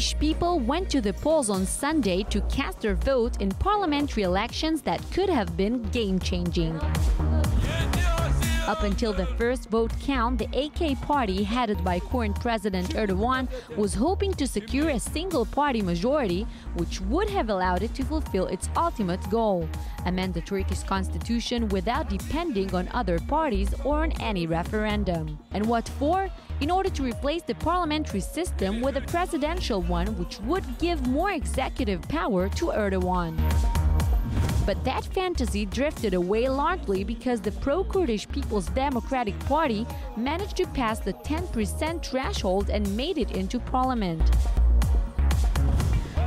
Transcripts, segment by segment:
Turkish people went to the polls on Sunday to cast their vote in parliamentary elections that could have been game-changing. Up until the first vote count, the AK party, headed by current President Erdogan, was hoping to secure a single-party majority, which would have allowed it to fulfill its ultimate goal: amend the Turkish constitution without depending on other parties or on any referendum. And what for? In order to replace the parliamentary system with a presidential one, which would give more executive power to Erdogan. But that fantasy drifted away largely because the pro-Kurdish People's Democratic Party managed to pass the 10% threshold and made it into parliament.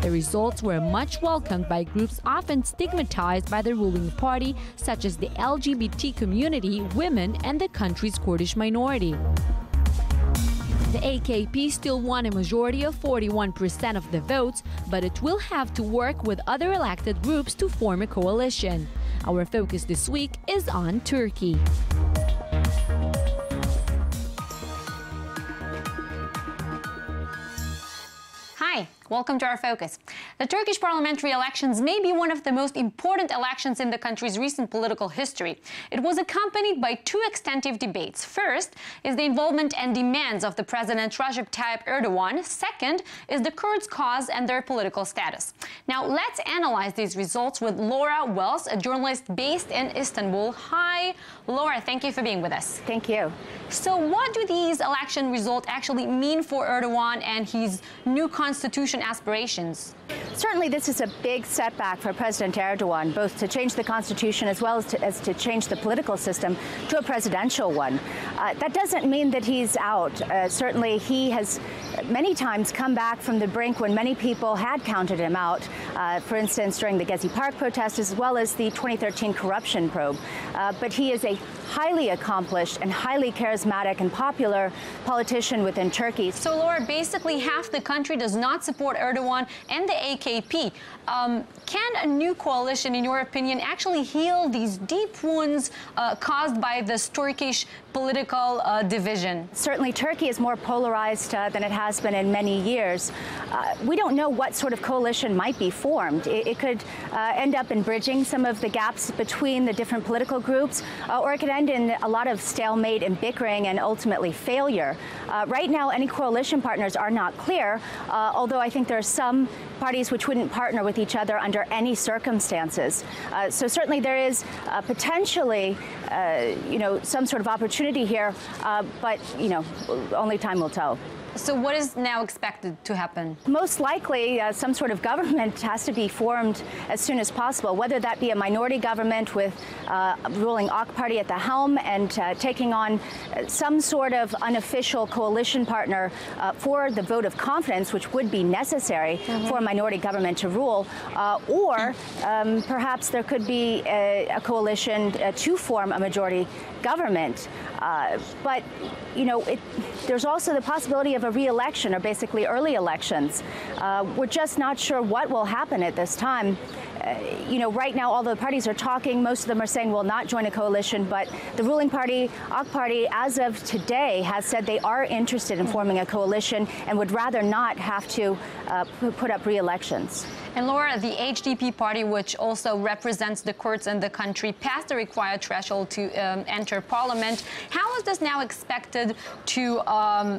The results were much welcomed by groups often stigmatized by the ruling party, such as the LGBT community, women, and the country's Kurdish minority. The AKP still won a majority of 41% of the votes, but it will have to work with other elected groups to form a coalition. Our focus this week is on Turkey. Hi, welcome to our focus. The Turkish parliamentary elections may be one of the most important elections in the country's recent political history. It was accompanied by two extensive debates. First is the involvement and demands of the President Recep Tayyip Erdogan. Second is the Kurds' cause and their political status. Now, let's analyze these results with Laura Wells, a journalist based in Istanbul. Hi, Laura, thank you for being with us. Thank you. So what do these election results actually mean for Erdogan and his new constitution aspirations? Certainly, this is a big setback for President Erdogan, both to change the constitution as well as to change the political system to a presidential one. That doesn't mean that he's out. Certainly, he has many times come back from the brink when many people had counted him out, for instance, during the Gezi Park protests as well as the 2013 corruption probe. But he is a highly accomplished and highly charismatic and popular politician within Turkey. So, Laura, basically half the country does not support Erdogan and the AKP. Can a new coalition, in your opinion, actually heal these deep wounds caused by this Turkish political division? Certainly, Turkey is more polarized than it has been in many years. We don't know what sort of coalition might be formed. It could end up in bridging some of the gaps between the different political groups, or it could end in a lot of stalemate and bickering and ultimately failure. Right now, any coalition partners are not clear, although I think there are some parties which wouldn't partner with each other under any circumstances. So certainly there is potentially, some sort of opportunity here, but, only time will tell. So what is now expected to happen? Most likely, some sort of government has to be formed as soon as possible, whether that be a minority government with ruling AK party at the helm and taking on some sort of unofficial coalition partner for the vote of confidence, which would be necessary for a minority government to rule, or perhaps there could be a coalition to form a majority government. But, there's also the possibility of a re-election, or basically early elections. We're just not sure what will happen at this time. Right now, all the parties are talking. Most of them are saying we'll not join a coalition, but the ruling party, AK party, as of today, has said they are interested in forming a coalition and would rather not have to put up re-elections. And Laura, the HDP party, which also represents the Kurds in the country, passed the required threshold to enter parliament. How is this now expected to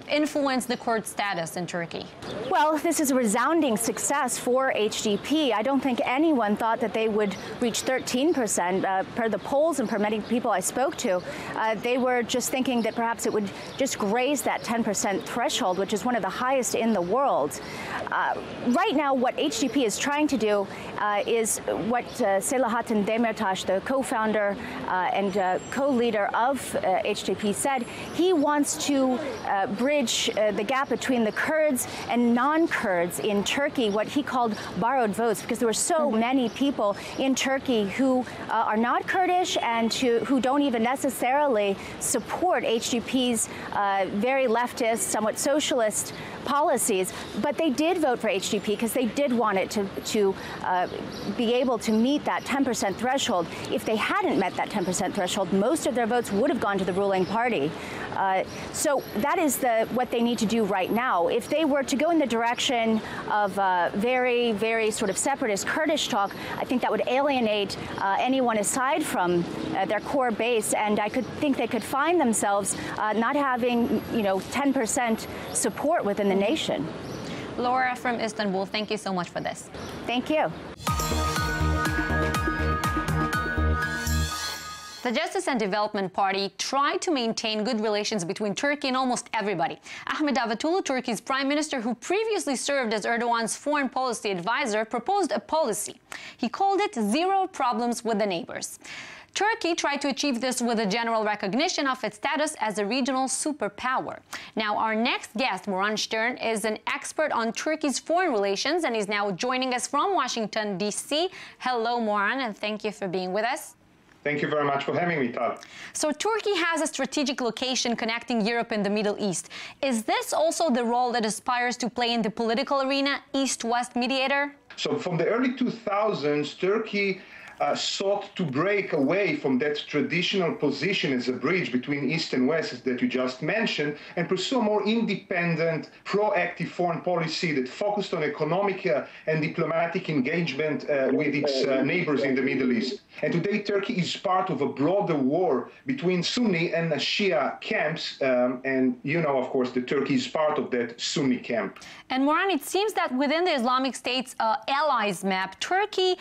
influence the Kurd status in Turkey? Well, this is a resounding success for HDP. I don't think anyone thought that they would reach 13%. Per the polls and per many people I spoke to, they were just thinking that perhaps it would just graze that 10% threshold, which is one of the highest in the world. Right now, what HDP is trying to do is what Selahattin Demirtas, the co-founder and co-leader of HDP, said. He wants to bridge the gap between the Kurds and non-Kurds in Turkey, what he called borrowed votes, because there were so many people in Turkey who are not Kurdish and who don't even necessarily support HDP's very leftist, somewhat socialist policies, but they did vote for HDP because they did want it to to be able to meet that 10% threshold. If they hadn't met that 10% threshold, most of their votes would have gone to the ruling party. So that is what they need to do right now. If they were to go in the direction of very, very sort of separatist Kurdish talk, I think that would alienate anyone aside from their core base, and I could think they could find themselves not having, 10% support within the nation. Laura from Istanbul, thank you so much for this. Thank you. The Justice and Development Party tried to maintain good relations between Turkey and almost everybody. Ahmet Davutoglu, Turkey's prime minister, who previously served as Erdogan's foreign policy advisor, proposed a policy. He called it zero problems with the neighbors. Turkey tried to achieve this with a general recognition of its status as a regional superpower. Now, our next guest, Moran Stern, is an expert on Turkey's foreign relations, and he's now joining us from Washington, D.C. Hello, Moran, and thank you for being with us. Thank you very much for having me, Tal. So Turkey has a strategic location connecting Europe and the Middle East. Is this also the role that aspires to play in the political arena, East-West mediator? So from the early 2000s, Turkey sought to break away from that traditional position as a bridge between East and West that you just mentioned and pursue a more independent, proactive foreign policy that focused on economic and diplomatic engagement with its neighbors in the Middle East. And today, Turkey is part of a broader war between Sunni and Shia camps. And you know, of course, that Turkey is part of that Sunni camp. And Moran, it seems that within the Islamic State's allies map, Turkey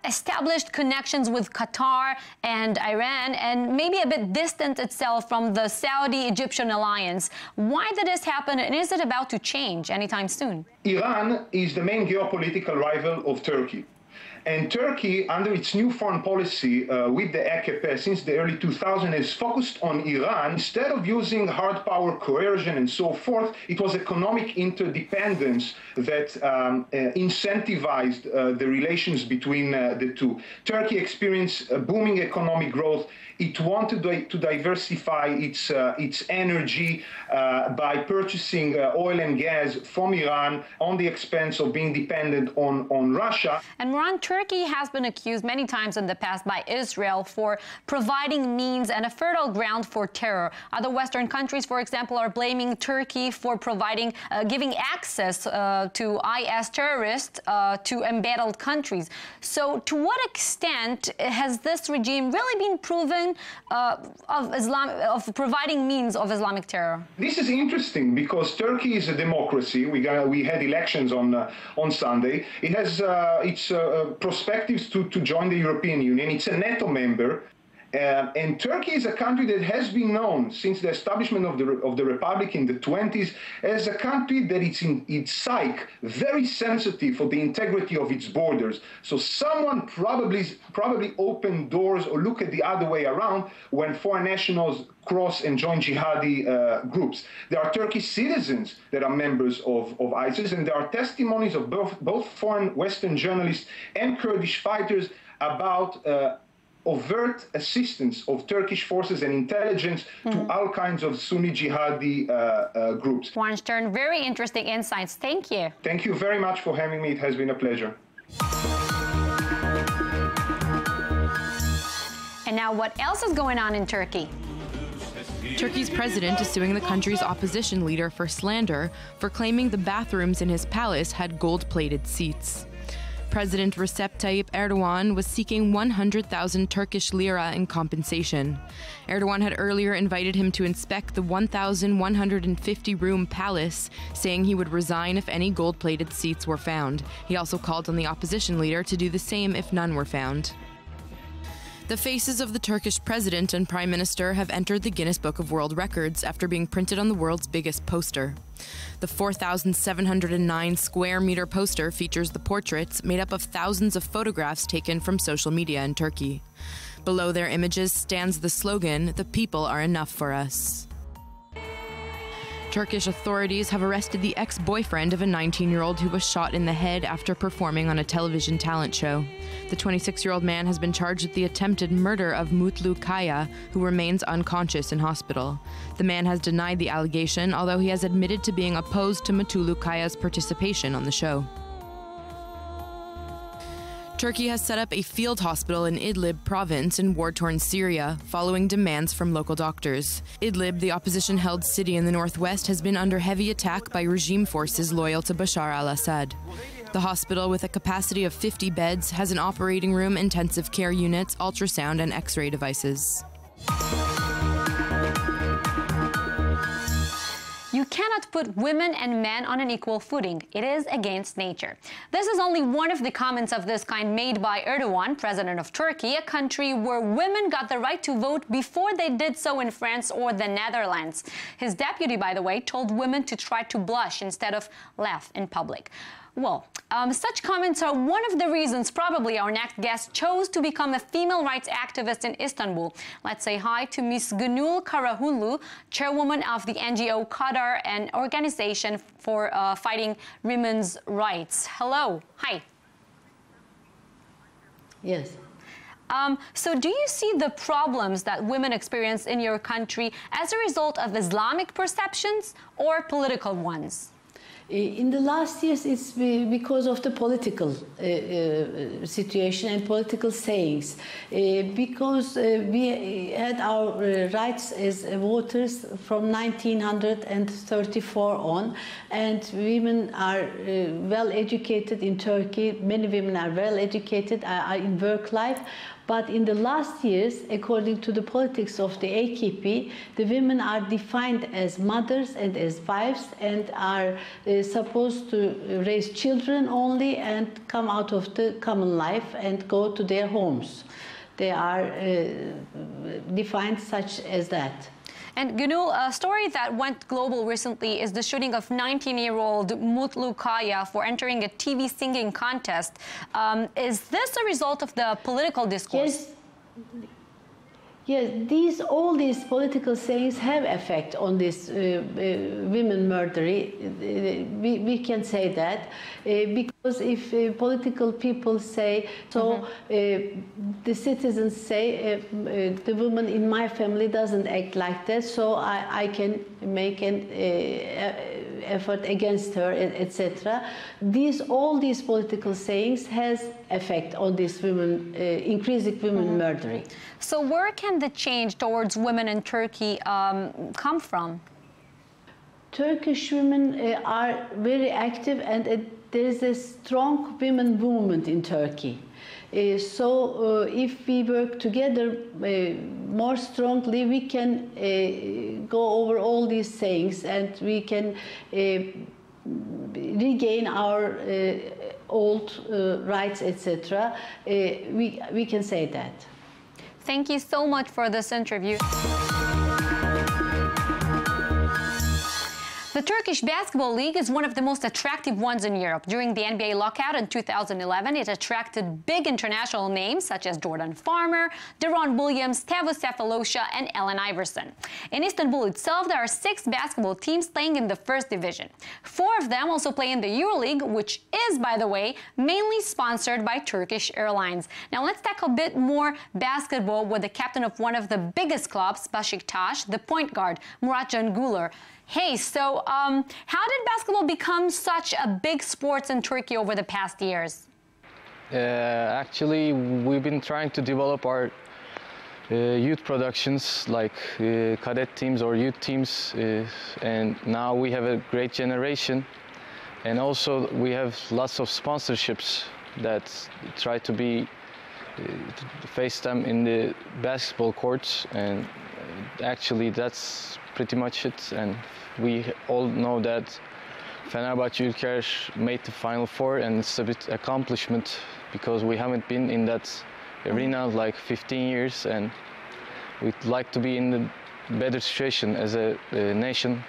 established connections with Qatar and Iran and maybe a bit distanced itself from the Saudi-Egyptian alliance. Why did this happen, and is it about to change anytime soon? Iran is the main geopolitical rival of Turkey. And Turkey, under its new foreign policy with the AKP since the early 2000s, has focused on Iran. Instead of using hard power, coercion, and so forth, it was economic interdependence that incentivized the relations between the two. Turkey experienced booming economic growth. It wanted to diversify its energy by purchasing oil and gas from Iran on the expense of being dependent on Russia. And Moran, Turkey has been accused many times in the past by Israel for providing means and a fertile ground for terror. Other Western countries, for example, are blaming Turkey for providing, giving access to IS terrorists to embattled countries. So to what extent has this regime really been proven of providing means of Islamic terror? This is interesting because Turkey is a democracy. We had elections on Sunday. It has its perspectives to join the European Union. It's a NATO member. And Turkey is a country that has been known since the establishment of the Republic in the 20s as a country that is in its psyche very sensitive for the integrity of its borders. So someone probably opened doors or look at the other way around when foreign nationals cross and join jihadi groups. There are Turkish citizens that are members of ISIS, and there are testimonies of both foreign Western journalists and Kurdish fighters about overt assistance of Turkish forces and intelligence to all kinds of Sunni jihadi groups. Moran Stern, very interesting insights. Thank you. Thank you very much for having me. It has been a pleasure. And now what else is going on in Turkey? Turkey's president is suing the country's opposition leader for slander for claiming the bathrooms in his palace had gold-plated seats. President Recep Tayyip Erdogan was seeking 100,000 Turkish lira in compensation. Erdogan had earlier invited him to inspect the 1,150-room palace, saying he would resign if any gold-plated seats were found. He also called on the opposition leader to do the same if none were found. The faces of the Turkish president and prime minister have entered the Guinness Book of World Records after being printed on the world's biggest poster. The 4,709 square meter poster features the portraits made up of thousands of photographs taken from social media in Turkey. Below their images stands the slogan, "The people are enough for us." Turkish authorities have arrested the ex-boyfriend of a 19-year-old who was shot in the head after performing on a television talent show. The 26-year-old man has been charged with the attempted murder of Mutlu Kaya, who remains unconscious in hospital. The man has denied the allegation, although he has admitted to being opposed to Mutlu Kaya's participation on the show. Turkey has set up a field hospital in Idlib province in war-torn Syria, following demands from local doctors. Idlib, the opposition-held city in the northwest, has been under heavy attack by regime forces loyal to Bashar al-Assad. The hospital, with a capacity of 50 beds, has an operating room, intensive care units, ultrasound and X-ray devices. You cannot put women and men on an equal footing. It is against nature. This is only one of the comments of this kind made by Erdogan, president of Turkey, a country where women got the right to vote before they did so in France or the Netherlands. His deputy, by the way, told women to try to blush instead of laugh in public. Well, such comments are one of the reasons probably our next guest chose to become a female rights activist in Istanbul. Let's say hi to Ms. Gönül Karahunlu, chairwoman of the NGO Kadar, an organization for fighting women's rights. Hello. Hi. Yes. So do you see the problems that women experience in your country as a result of Islamic perceptions or political ones? In the last years, it's because of the political situation and political sayings. Because we had our rights as voters from 1934 on, and women are well educated in Turkey. Many women are well educated, are in work life. But in the last years, according to the politics of the AKP, the women are defined as mothers and as wives and are supposed to raise children only and come out of the common life and go to their homes. They are defined such as that. And Gönül, a story that went global recently is the shooting of 19-year-old Mutlu Kaya for entering a TV singing contest. Is this a result of the political discourse? Yes, all these political sayings have effect on this women murdery. We can say that because if political people say so, the citizens say the woman in my family doesn't act like that, so I can make an effort against her, etc. All these political sayings has effect on this women, increasing women murdery. So where can the change towards women in Turkey come from? Turkish women are very active, and there is a strong women movement in Turkey. So if we work together more strongly, we can go over all these sayings and we can regain our old rights, etc. We can say that. Thank you so much for this interview. The Turkish Basketball League is one of the most attractive ones in Europe. During the NBA lockout in 2011, it attracted big international names such as Jordan Farmer, Deron Williams, Tavus Sefolosha, and Allen Iverson. In Istanbul itself, there are 6 basketball teams playing in the first division. 4 of them also play in the EuroLeague, which is, by the way, mainly sponsored by Turkish Airlines. Now let's talk a bit more basketball with the captain of one of the biggest clubs, Beşiktaş, the point guard, Muratcan Güler. Hey, so how did basketball become such a big sport in Turkey over the past years? Actually, we've been trying to develop our youth productions like cadet teams or youth teams, and now we have a great generation, and also we have lots of sponsorships that try to be face them in the basketball courts, and actually that's pretty much it. And we all know that Fenerbahçe Ülker made the Final Four, and it's a bit accomplishment because we haven't been in that arena like 15 years, and we'd like to be in the better situation as a nation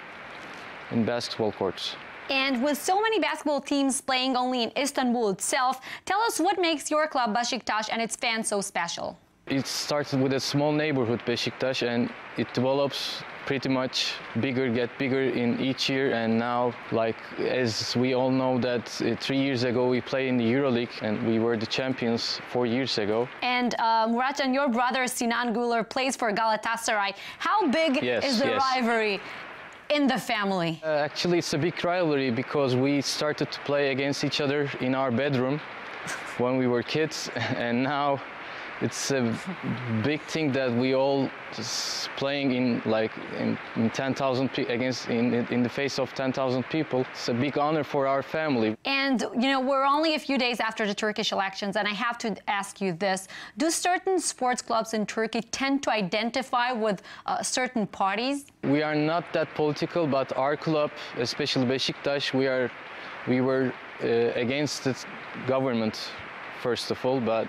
in basketball courts. And with so many basketball teams playing only in Istanbul itself, tell us what makes your club Beşiktaş and its fans so special. It started with a small neighborhood, Beşiktaş, and it develops pretty much bigger, get bigger in each year. And now, like as we all know, that 3 years ago we played in the EuroLeague and we were the champions 4 years ago. And Muratcan, your brother Sinan Güler plays for Galatasaray. How big is the rivalry in the family? Actually, it's a big rivalry because we started to play against each other in our bedroom. when we were kids, and now it's a big thing that we all just playing in 10,000 against in the face of 10,000 people. It's a big honor for our family. And you know, we're only a few days after the Turkish elections, and I have to ask you this: do certain sports clubs in Turkey tend to identify with certain parties? We are not that political, but our club, especially Beşiktaş, we were against the government first of all, but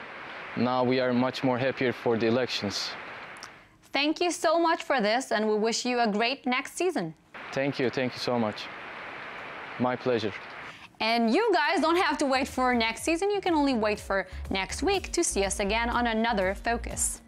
now we are much more happier for the elections. Thank you so much for this, and we wish you a great next season. Thank you so much. My pleasure. And you guys don't have to wait for next season, you can only wait for next week to see us again on another Focus.